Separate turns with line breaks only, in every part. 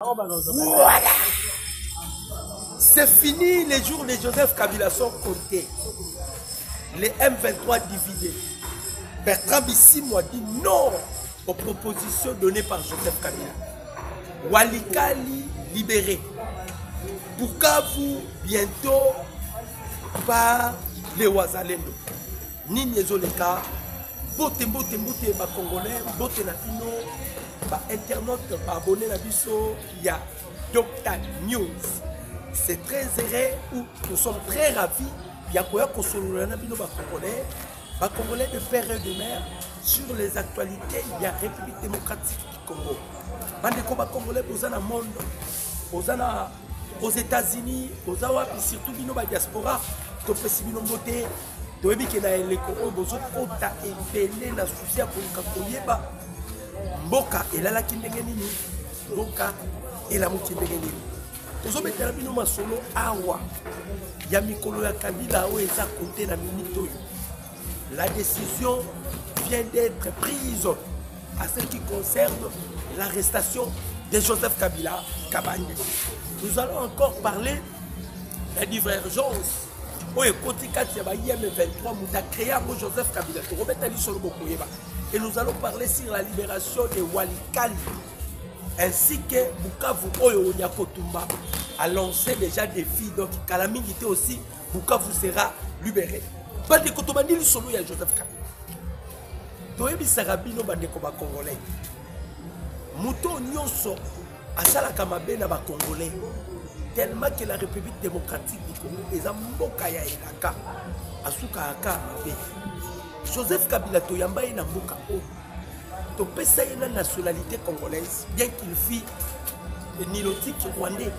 Voilà. C'est fini, les jours de Joseph Kabila sont comptés. Les M23 divisés. Bertrand Bisimou a dit non aux propositions données par Joseph Kabila. Walikali libéré. Bukavu bientôt par les Ouazalendo. Nini Zoleka. Bote ba Congolais, bote na fino, ba internaute, ba abonné na biso, il y a Docta News. C'est très heureux où nous sommes très ravis. Il y a quoi qu'on soit na bino ba Congolais de père et de mère sur les actualités. Il y a République démocratique du Congo. Bandeko ba Congolais posant dans le monde, posant aux États-Unis, aux Awa, puis surtout bino ba diaspora, to pesi bino beauté. Toyebi ke na eleko oyo bozokota ebele na susi ya koluka koyeba mboka elalaki ndenge nini, mboka elamuki ndenge nini. Tozobetela bino masolo awa ya mikolo ya Kabila oyo eza kote na minute oyo. La décision vient d'être prise à ce qui concerne l'arrestation de Joseph Kabila Kabande. Nous allons encore parler de la divergence. Et nous allons parler sur la libération de Walikali ainsi que Bukavu Oyo Nyakotumba a lancé déjà des filles. Donc Kalamingite aussi, Bukavu sera libéré. Bande Kotomani li solo ya Joseph Kabila. Toyebi Sarabino bande ko ba Congolais. Muto nyonso asala kamabe na ba Congolais. Tellement que la République démocratique du Congo est en mboka ya elaka asuka aka mabe. Joseph Kabila toyamba na mboka o to pesa na nationalité congolaise bien qu'il fit le nilotique rwandais,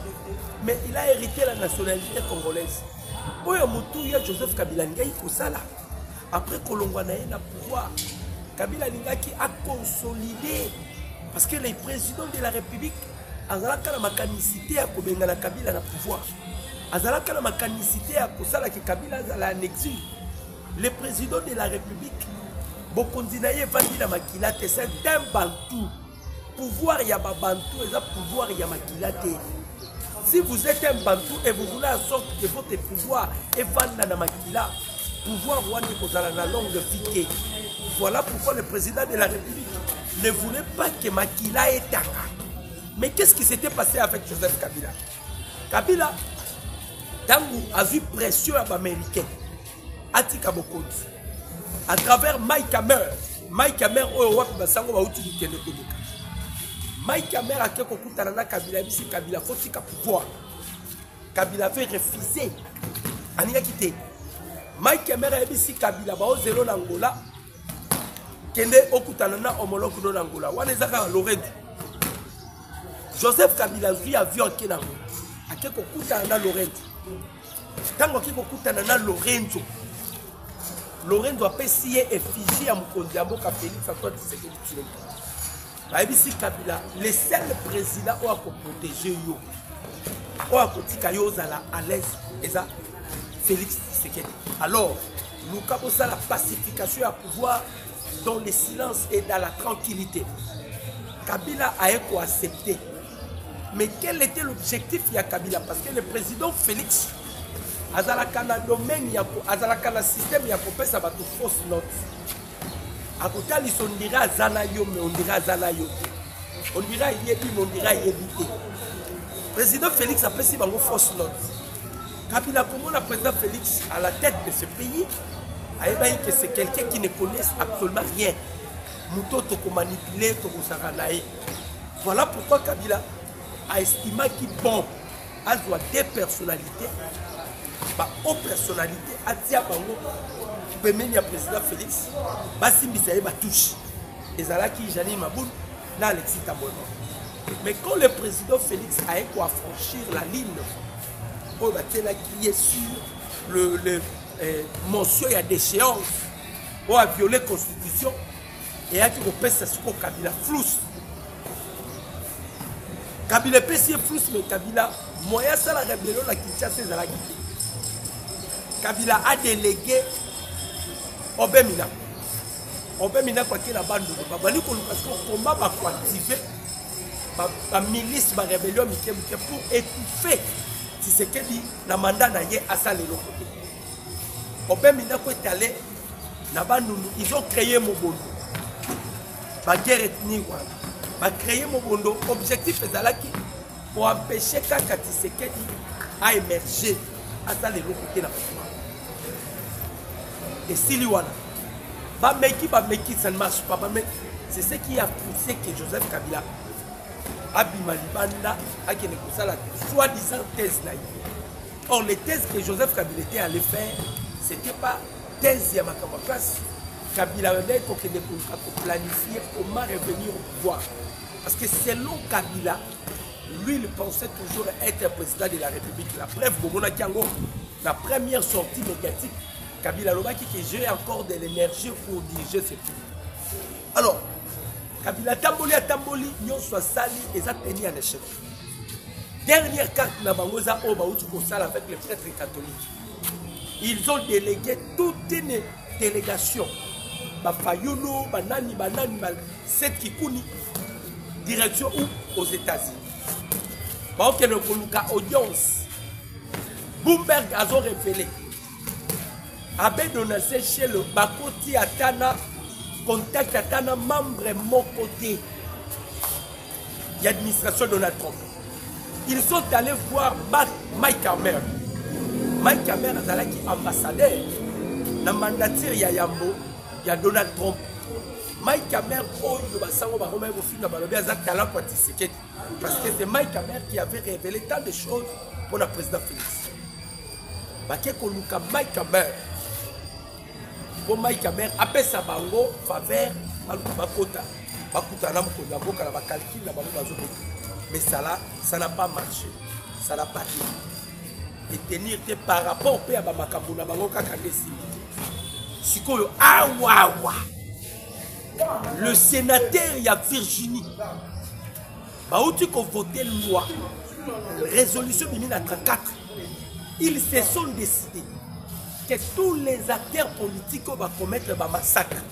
mais il a hérité la nationalité congolaise. Oyo mutu ya Joseph Kabila ngai kosala après kolongwa na na pouvoir. Kabila lingaki a consolidé parce que les présidents de la République azalaka na makanicité ya kobenga na Kabila na pouvoir. Azalaka na makanicité ya kosala ke Kabila azala en exil. Le président de la République bokondi na ye vandi na makila te, c'est un bantou. Pouvoir ya ba bantou et ça pouvoir ya makila te. Si vous êtes un bantou et vous voulez en sorte que votre pouvoir est vandi na makila, pouvoir wandi kozala na longue piquée. Voilà pourquoi le président de la République ne voulait pas que makila ait taka. Mais qu'est-ce qui s'était passé avec Joseph Kabila? Kabila, Tangu a vu pression à l'Américain, Atika Bokonzi, à travers Mike Hammer. Mike Hammer, Mike Hammer a quelque chose à Kabila, si Kabila faut qu'il pouvoir. Kabila avait refusé. Ania quitté. Mike Hammer a dit si Kabila va au zéro l'Angola, Kende Okutanana homologue de l'Angola. Wanezaka Lorenzo. Joseph Kabila vit avion qui n'a a quelque chose à Lorenzo. Quand on a Lorenzo, Lorenzo a payé et figé à Mukonzi à Boka Félix à toi de ce qu'il tue. Baïbisi Kabila, le seul président qui a protégé yo, qui a protégé yo à l'aise, et ça, Félix Tshisekedi. Alors, nous avons la pacification à pouvoir dans le silence et dans la tranquillité. Kabila a accepté. Mais quel était l'objectif de Kabila? Parce que le président Félix Azalaka na domaine Azalaka na système ya kopesa bato fausse note. À côté on dira Zanayo, mais on dira Zanayo. On dira Yebi, mais on dira Yebité. Président Félix a pris bango fausse note. Kabila, comment le président Félix à la tête de ce pays a dit que c'est quelqu'un qui ne connaît absolument rien. Mouto toko manipulé, toko saranaï. Voilà pourquoi Kabila a estimé qu'il bon, a deux personnalités, aux personnalités, à Tiabango, premier président Félix, Bassim Bissaye Batouche, et Zalaki Jani Maboul, dans Alexis Tabono. Mais quand le président Félix a eu à franchir la ligne, qui est sur le mention et déchéance, ou a violé la Constitution, et a qui repère ce qu'on Kabila flousse. Kabila pesi flous mais Kabila moyen ça la rébellion la Kinshasa c'est la guide. Kabila a délégué Obemina. Obemina quoi qu'il a bande de Babali parce que combat va activer la milice, la rébellion, pour étouffer Tshisekedi, na mandat na ye à ça les locaux. Ils ont créé Mobondo. La guerre ethnique, ils ont créé Mobondo. Objectif est pour empêcher Kaka Tshisekedi à émerger à ça les locaux. Et si lui, ça ne marche pas. C'est ce qui a poussé que Joseph Kabila Abima Libanda a la soi-disant thèse. Or, les thèses que Joseph Kabila était allé faire, ce n'était pas thèse à ma place. Kabila avait planifier comment revenir au pouvoir. Parce que selon Kabila, lui, il pensait toujours être président de la République. La preuve, la première sortie médiatique, Kabila Lobaki, que j'ai encore de l'énergie pour diriger ce pays. Alors, Kabila Tamboli, nous sommes sali et ça tenu en échec. Dernière carte na bangoza au baoutou kosala avec les prêtres catholiques. Ils ont délégué toute une délégation. Bafayolo, banani, cette kikouni, direction où aux États-Unis. Parce que le Koluka audience, Bloomberg a révélé. Abbé Donacé chez le Bakoti Atana, contact Atana, membre mon côté. Il y a l'administration Donald Trump. Ils sont allés voir Mike Hammer. Mike Hammer est ambassadeur. Dans le mandature, il y a Yambo, il y a Donald Trump. Mike Hammer, parce que c'est Mike Hammer qui avait révélé tant de choses pour le président Félix. Mike Hammer, pour Mike Hammer, après sa bango, faveur, mais ça n'a pas marché. Ça n'a pas été. Et tenir par rapport à Bamakambouna, le sénateur, il y a Virginie. Baouti qu'on voté loi, résolution 1934, ils se sont décidés que tous les acteurs politiques vont commettre des massacres,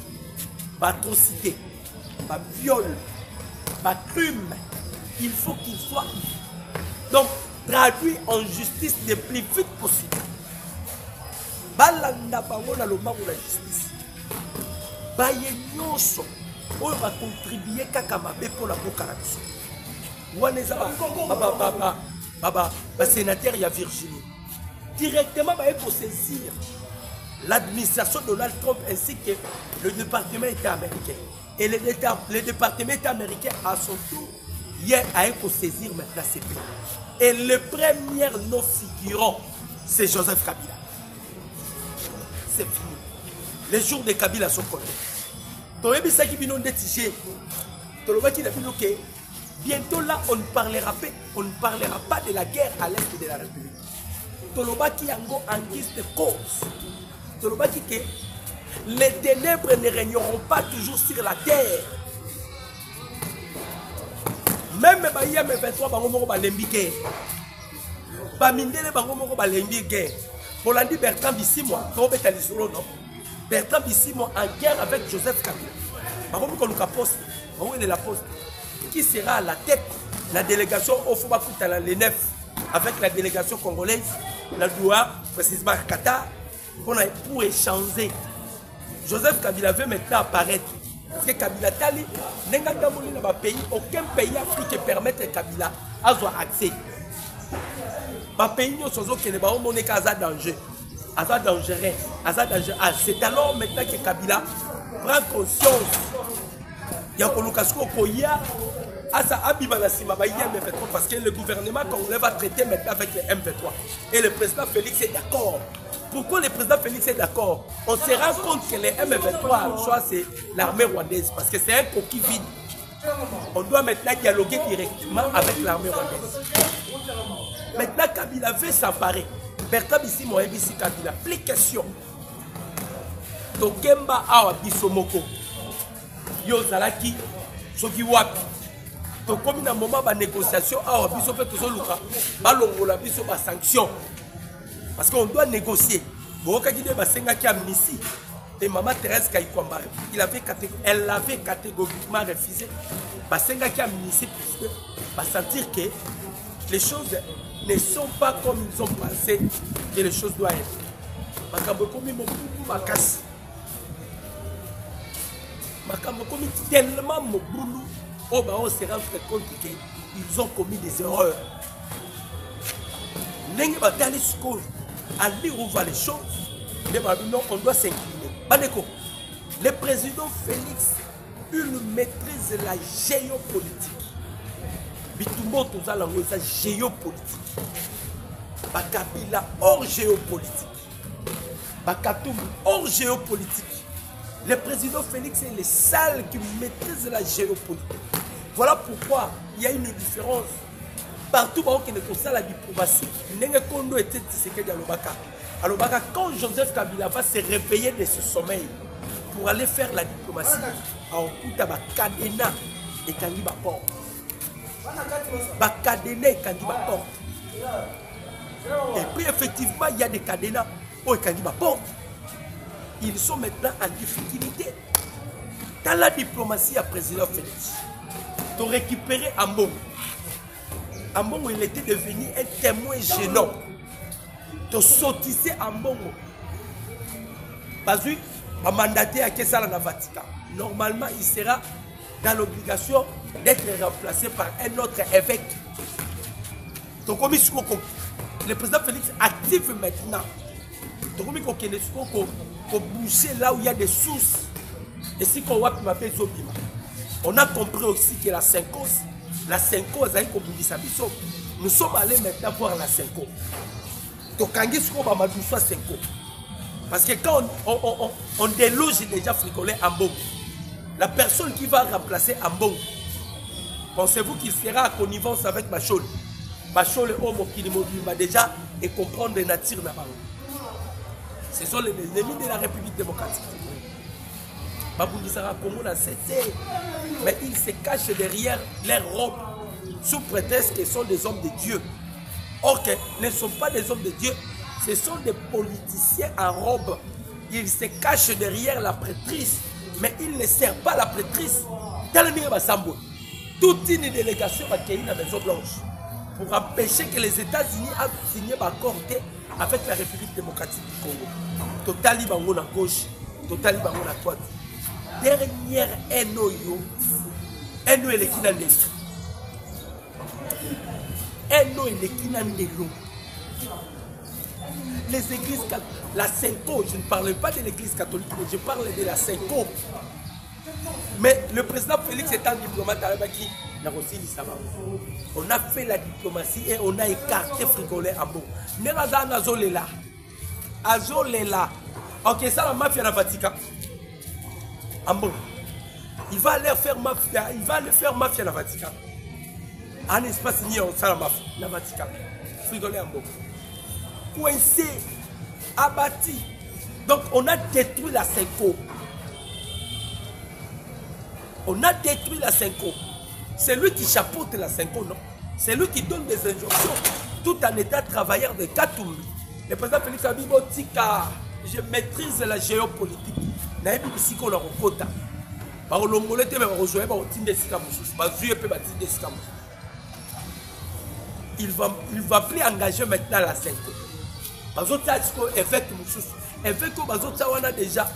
des atrocités, des viols, des crimes. Il faut qu'ils soient donc traduits en justice le plus vite possible. Balanda bangola lo mango la justice. Baye nyonso oyo va contribuer kaka mabe pour la boka na biso. Waneza ba sénateur ya Virginie. Directement va pour saisir l'administration de Donald Trump ainsi que le département État américain. Et le département État américain à son tour hier a saisir maintenant ces pays. Et le premier non figurant, c'est Joseph Kabila. C'est fini. Les jours de Kabila sont comptés. Bientôt là, on ne parlera pas de la guerre à l'est de la République. Tolobaki yango en guise de cause. Tolobaki que les ténèbres ne régneront pas toujours sur la terre. Même si M23 bango balembi guerre. Bamindele bango moko balembi guerre. Pour la Bertrand Bissimo, Bertrand Bissimo en guerre avec Joseph Kabila. Bango ko luka poste, bango de la poste. Qui sera à la tête la délégation au Foubakouta l'ENEF avec la délégation congolaise, la Doha, précisément Qatar, pour échanger. Joseph Kabila veut maintenant apparaître. Parce que Kabila Tali, aucun pays africain permet à Kabila avoir accès. C'est alors maintenant que Kabila prend conscience. Il y a parce que le gouvernement congolais va traiter maintenant avec les M23. Et le président Félix est d'accord. Pourquoi le président Félix est d'accord? On se rend compte que les M23, soit c'est l'armée rwandaise, parce que c'est un coquille vide. On doit maintenant dialoguer directement avec l'armée rwandaise. Maintenant, Kabila veut s'emparer. Bertrand Bissimo et Bissi Kabila, plus question. Tokemba awa bisomoko. Yo zalaki, soki wapi. Comme dans un moment de négociation, awa biso fait toujours luka. Balongola biso ba sanction. Parce qu'on doit négocier. Et Maman Thérèse Kaïkwamba, elle avait catégoriquement refusé. Basenga qui a ministre va sentir que les choses ne sont pas comme ils ont pensé que les choses doivent être. Makambo komi mobubu makasi. Makambo komi tellement mobubu, oh bah on se rend compte qu'ils ont commis des erreurs. N'engue batali sikoyo, à lire où va les choses, non, on doit s'incliner. Bandeko, le président Félix, il maîtrise la géopolitique. Bitumbo tozalango eza géopolitique. Bakabila hors géopolitique. Bakatum hors géopolitique. Le président Félix est le seul qui maîtrise la géopolitique. Voilà pourquoi il y a une différence. Partout où il y a la diplomatie, Ndenge Kondo était Tshisekedi à Lobaka. Alors quand Joseph Kabila va se réveiller de ce sommeil pour aller faire la diplomatie, à Okuta Bakadena et Kangi Bapor. Bakadena et Kangi Bapor. Et puis effectivement, il y a des cadenas au Kangi Bapor. Ils sont maintenant en difficulté. Dans la diplomatie à président Félix, tu récupéré Ambongo. Ambongo, il était devenu un témoin gênant. Tu sautissé Ambongo. Parce que a mandaté à Kessala na Vatican. Normalement, il sera dans l'obligation d'être remplacé par un autre évêque. Donc, le président Félix active maintenant. Donc, pour boucher là où il y a des sources. Et si on a compris aussi que la Cinco, nous sommes allés maintenant voir la Cinco. Donc, parce que quand on déloge déjà Fricolé Ambongo, la personne qui va remplacer Ambongo, pensez-vous qu'il sera en connivence avec Bachol? Bachol et Homo qui va déjà et comprendre les natures là-bas. Ce sont les ennemis de la République démocratique. Mais ils se cachent derrière leurs robes sous prétexte qu'ils sont des hommes de Dieu. Or que ne sont pas des hommes de Dieu, ce sont des politiciens en robe. Ils se cachent derrière la prêtrise, mais ils ne servent pas la prêtrise. Toute une délégation va accueillir la Maison Blanche pour empêcher que les États-Unis aient signé un accord avec la République démocratique du Congo. Totali bango na gauche, totali bango na droite. Dernière Enoyo, Eno et les Kinandelo. Eno et les Kinandelo. Les églises, la Cinco, je ne parle pas de l'église catholique, mais je parle de la Cinco. Mais le président Félix étant diplomate à Baki, on a fait la diplomatie et on a écarté Frigolais à Bon. Nerazan Azolela. Azolela. Ok, ça la mafia na Vatican. Ambon. Il va aller faire mafia, il va aller faire mafia na Vatican. Un espace ni on ça la mafia na Vatican. Frigolais à Bon. Coincé, abattu. Donc on a détruit la Cinco. On a détruit la Cinco. C'est lui qui chapeaute la Cinco, non? C'est lui qui donne des injonctions tout en état travailleur de Katoum. Le président Félix Abibo Tika, je maîtrise la géopolitique. Il va plus engager maintenant la Cinco. Évêque on a déjà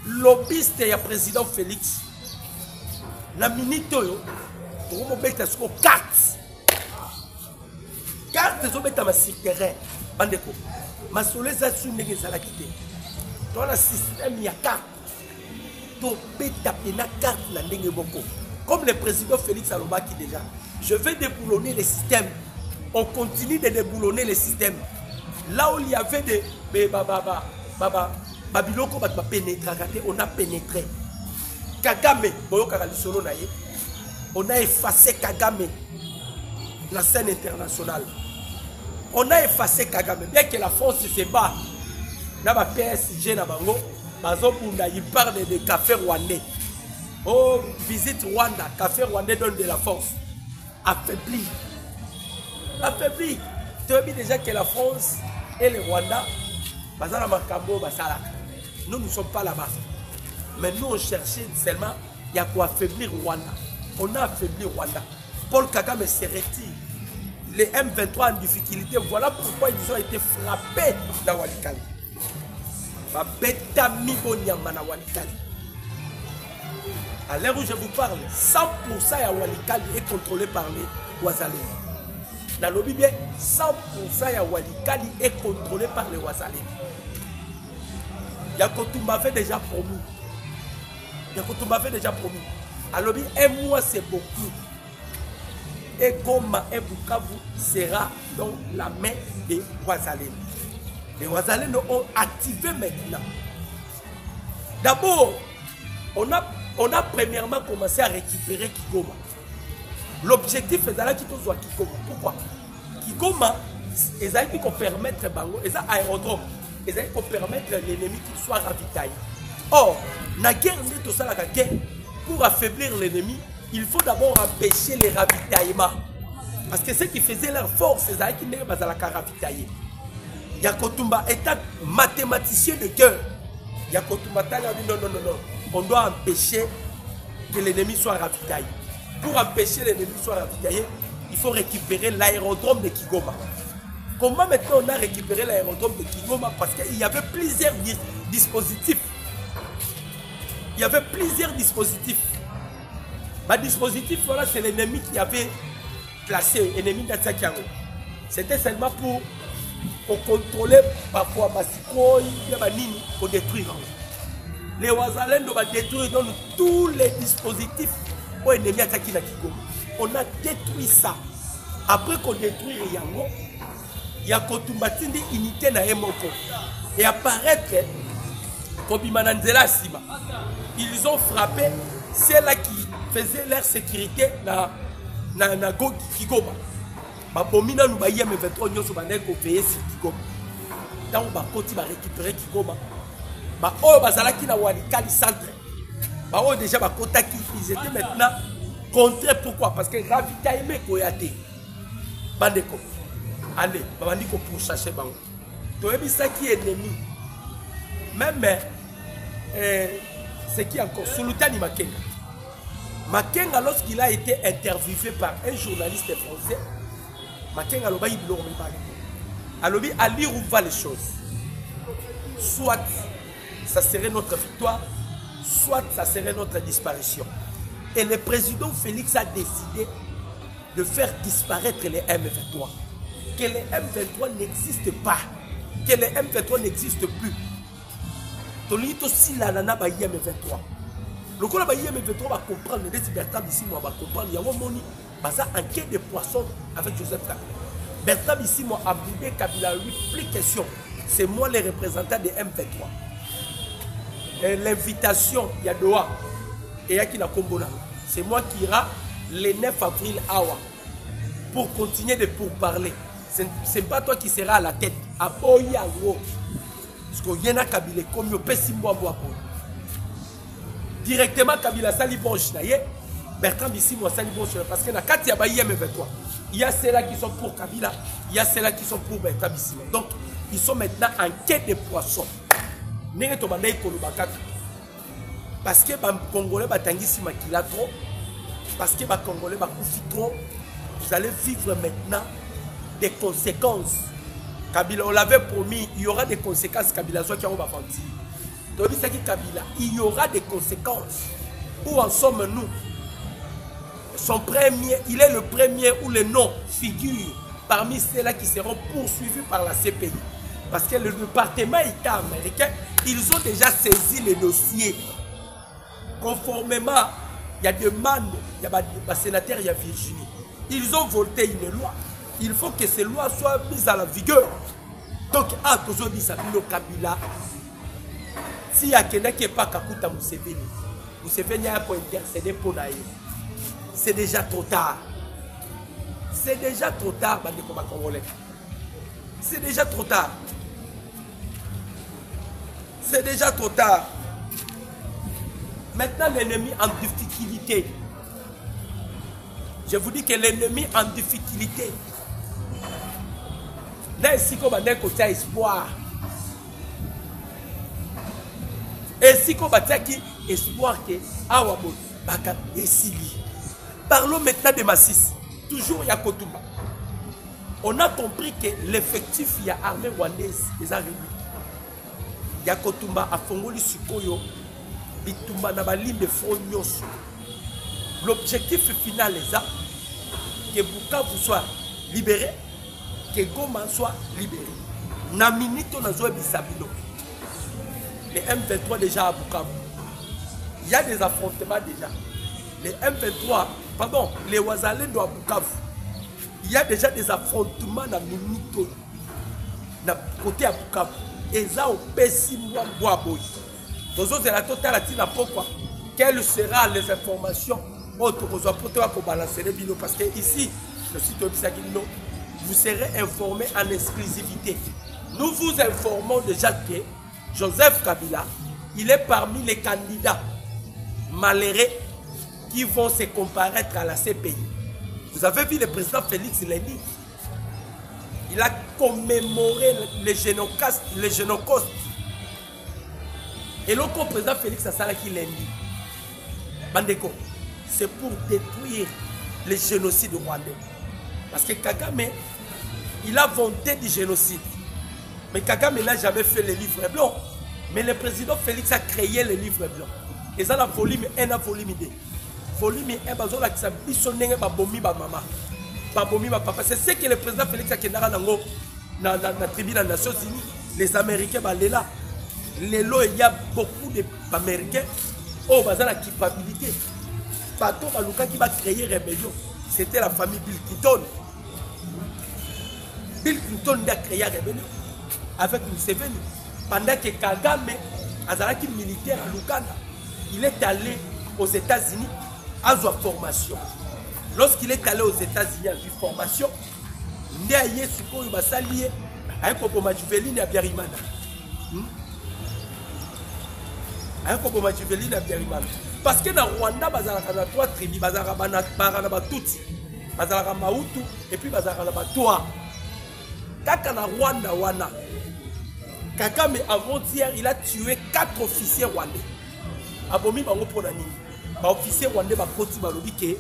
lobbyiste et président Félix. La minute on mettre sur carte. Carte ils ont mettre ma terrain. Bandeko. Ma soleza sur n'engezala kité. Dans le système il y a carte. To beta pena carte na ndenge boko. Comme le président Félix Alobaki déjà. Je vais déboulonner les systèmes. On continue de déboulonner les systèmes. Là où il y avait des Babiloko va pénétrer, on a pénétré. Kagame, on a effacé Kagame, la scène internationale. On a effacé Kagame, bien que la France se bat. Dans la PSG, il parle de café rwandais. Oh, visite Rwanda, café rwandais donne de la force. Affaibli. Affaibli. Tu as vu déjà que la France et le Rwanda, nous ne sommes pas là-bas. Mais nous, on cherchait seulement, il y a quoi affaiblir Rwanda. On a affaibli Rwanda. Paul Kagame se retire. Les M23 en difficulté, voilà pourquoi ils ont été frappés dans Walikali. À l'heure où je vous parle, 100% à Walikali est contrôlé par les Wazalés. Dans le bien, 100% à Walikali est contrôlé par les Wazalés. Yakotumba avait déjà promis. Alors, un mois c'est beaucoup. Et Goma et Bukavu sera dans la main des Wazalés. Les Wazalés ont activé maintenant. D'abord, on a premièrement commencé à récupérer Kigoma. L'objectif est d'aller quitter Kigoma. Pourquoi? Kigoma, ils ont permettre Bango, ils ont aérodrome, ils ont permettre l'ennemi qu'il soit ravitaillé. Or, la guerre, pour affaiblir l'ennemi, il faut d'abord empêcher les ravitaillements. Parce que ceux qui faisaient leur force, c'est qui n'étaient pas ravitailler. Yakotumba étant mathématicien de guerre. Yakotumba a dit non. On doit empêcher que l'ennemi soit ravitaillé. Pour empêcher l'ennemi soit ravitaillé, il faut récupérer l'aérodrome de Kigoma. Comment maintenant on a récupéré l'aérodrome de Kigoma? Parce qu'il y avait plusieurs dispositifs. Ma dispositif, voilà, c'est l'ennemi qui avait placé, l'ennemi d'Atsakiango. C'était seulement pour contrôler parfois pour détruire. Les Wazalais doivent détruire tous les dispositifs pour l'ennemi attaquer la Kigoma. On a détruit ça. Après qu'on détruit Yango, il y a Kotumbatindi unité na Emoko. Et apparaître Kobimananzela Sima. Ils ont frappé ceux-là qui faisaient leur sécurité na Kigoma. Babomina nous baïa mais 23 nyoso bandé ko payer sur Kigoma. Tant ba koti ba récupérer Kigoma. Ba o bazalaki na Walikali centre. Ba o déjà ba kotaki ils étaient maintenant contrés. Pourquoi? Parce que ravitaillement koyate. Bandeko. Allez, babandiko pour chercher bango. Toyebi ça qui est ennemi. Même ce qui est encore Sultani Makenga. Makenga, lorsqu'il a été interviewé par un journaliste français, Makenga Loba il blore Alobi à lire où va les choses. Soit ça serait notre victoire, soit ça serait notre disparition. Et le président Félix a décidé de faire disparaître les M23. Que les M23 n'existent pas. Que les M23 n'existent plus. Tolito si la nana ba M23. Le coup là ba M23 va comprendre les Bertrand ici moi va comprendre. Il y a un moni basa en quai de poisson avec Joseph Kabila. Bertrand ici moi a boudé Kabila lui plus question. C'est moi le représentant des M23. L'invitation il y a Doha et il y a qui la Kombola. C'est moi qui ira le 9 avril Awa pour continuer de pourparler. C'est pas toi qui seras à la tête. À Boyango. Parce qu'il y a Kabila comme yo pesimbo abo. Directement Kabila sali bonche na ye. Bertrand ici moi sali bonche parce que na kati ya ba M23. Il y a ceux-là qui sont pour Kabila, il y a ceux-là qui sont pour Bertrand ici. Donc ils sont maintenant en quête de poissons. Nenge to bandai kolobakaka. Parce que les Congolais batangisi makila trop, parce que les Congolais bakufi trop, vous allez vivre maintenant des conséquences. Kabila, on l'avait promis, il y aura des conséquences. Kabila, soit qui a bafandi. Donc, Kabila, il y aura des conséquences. Où en sommes-nous? Son premier, il est le premier où les noms figurent parmi ceux-là qui seront poursuivis par la CPI. Parce que le département État américain, ils ont déjà saisi les dossiers. Conformément, il y a demande, il y a des sénateurs, il y a Virginie. Ils ont voté une loi. Il faut que ces lois soient mises à la vigueur. Donc, aujourd'hui, ça dit le Kabila. Si il y a quelqu'un qui n'est pas Kakuta Museveni, Museveni a pour intercéder pour naïe. C'est déjà trop tard. C'est déjà trop tard, Congolais. C'est déjà trop tard. C'est déjà trop tard. Maintenant, l'ennemi en difficulté. Je vous dis que l'ennemi en difficulté. Là, ici, comme on a côté espoir. Et si comme on a espoir que Awabo, Baka et Sili. Parlons maintenant de Massis. toujours il y a Kotumba. On a compris que l'effectif il y a armée rwandaise les a réduits. Il y a Kotumba à Fongoli Sukoyo, Bitumba na baline de front nyonso. L'objectif final est ça, que Bukavu soit libéré, que Goma soit libéré. Na minute on a joué Bissabino. Les M23 déjà à Bukavu. Il y a des affrontements déjà. Les M23, pardon, les Wazalendo à Bukavu. Il y a déjà des affrontements dans minute na côté à Bukavu. Et ça au Pessi Boaboy. Dans autres la totale pourquoi? Quelles seront les informations autres pour balancer les bilos? Parce que ici, le site web Sagino, vous serez informés en exclusivité. Nous vous informons déjà que Joseph Kabila, il est parmi les candidats malheureux qui vont se comparaître à la CPI. Vous avez vu le président Félix lundi. Il a commémoré les génocostes. Et le président Félix Assalaki lundi. Bandeko, c'est pour détruire les génocides rwandais. Parce que Kagame, il a vanté du génocide. Mais Kagame n'a jamais fait le livre blanc. Mais le président Félix a créé le livre blanc. Et ça, la volume 1 et volume 2. Volume 1, qui s'est bisonné, babomi, ba maman. Babomi, ba papa. C'est ce que le président Félix a créé dans la tribu des Nations Unies. Les Américains, là. Lélo, il y a beaucoup d'Américains qui ont la culpabilité. Pato Baluka qui va créer rébellion. C'était la famille Bill Clinton. Bill Clinton a créé la rébellion avec Museveni. Pendant que Kagame, Azaraki militaire à Luganda, il est allé aux États-Unis à sa formation. Lorsqu'il est allé aux États-Unis à sa formation, il a eu ce qu'on va s'allier avec Popoma Juveline et Biarimana. Parce que dans Rwanda, il y a 3 tribus, il y a Tutsi, il y a Mautu et puis il y a Toa. Quand dans Rwanda, Kagame avant-hier, il a tué 4 officiers rwandais. Abomi bango pour la nuit. Les officiers rwandais ont dit que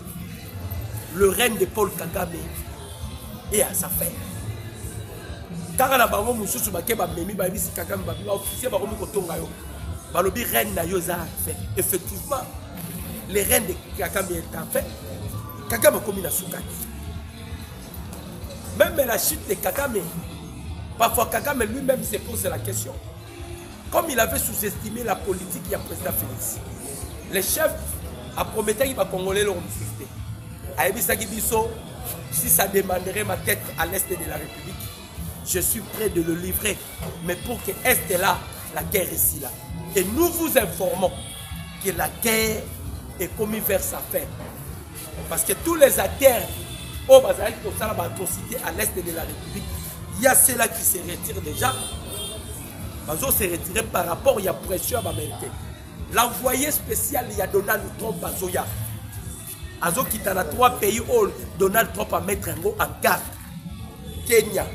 le règne de Paul Kagame est à sa fin. Quand on a bango mususu bakeba memi ba bisi Kagame ba officier ba komi kotonga yo. Balobi reine na yo za fait. Effectivement, les reines de Kagame est en fait. Kagame komi na sukati. Même la chute de Kagame, parfois Kagame lui-même se pose la question. Comme il avait sous-estimé la politique, il y a président Félix. Le chef a promis qu'il va Congolais le respecter. Si ça demanderait ma tête à l'est de la République, je suis prêt de le livrer. Mais pour que est là, la guerre est ici là. Et nous vous informons que la guerre est commise vers sa fin. Parce que tous les acteurs au Bazar qui ont l'atrocité à l'est de la République, il y a ceux-là qui se retirent déjà. Bazo s'est retiré par rapport, il y a pression à l'Américain. L'envoyé spécial, il y a Donald Trump, Bazoya. Azo qui est dans 3 pays où Donald Trump a mettre en garde. Kenya,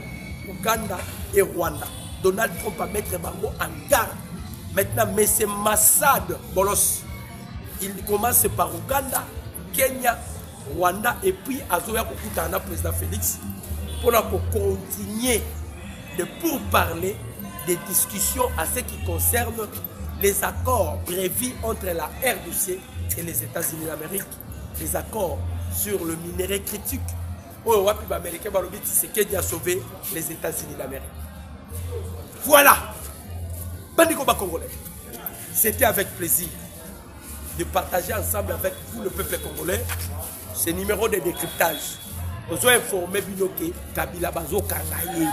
Ouganda et Rwanda. Donald Trump a mettre en garde. Maintenant, mais c'est Massad Bolos. Il commence par Ouganda, Kenya, Rwanda et puis Azoya Kokutana, président Félix, pour continuer de pourparler des discussions à ce qui concerne les accords prévus entre la RDC et les États-Unis d'Amérique, les accords sur le minerai critique. Où les Américains c'est qui a sauvé les États-Unis d'Amérique. Voilà. Bandikoba Congolais. C'était avec plaisir de partager ensemble avec vous, le peuple congolais, ce numéro de décryptage. Nous avons informé que Kabila Bazo Kangaye.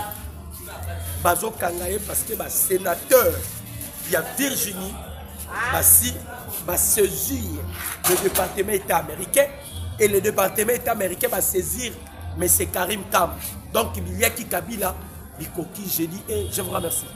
Bazo Kangaye parce que le sénateur, il y a Virginie, va saisir le département État américain et le département État américain va saisir M. Karim Tam. Donc il y a qui Kabila, Bikoki, j'ai dit, et je vous remercie.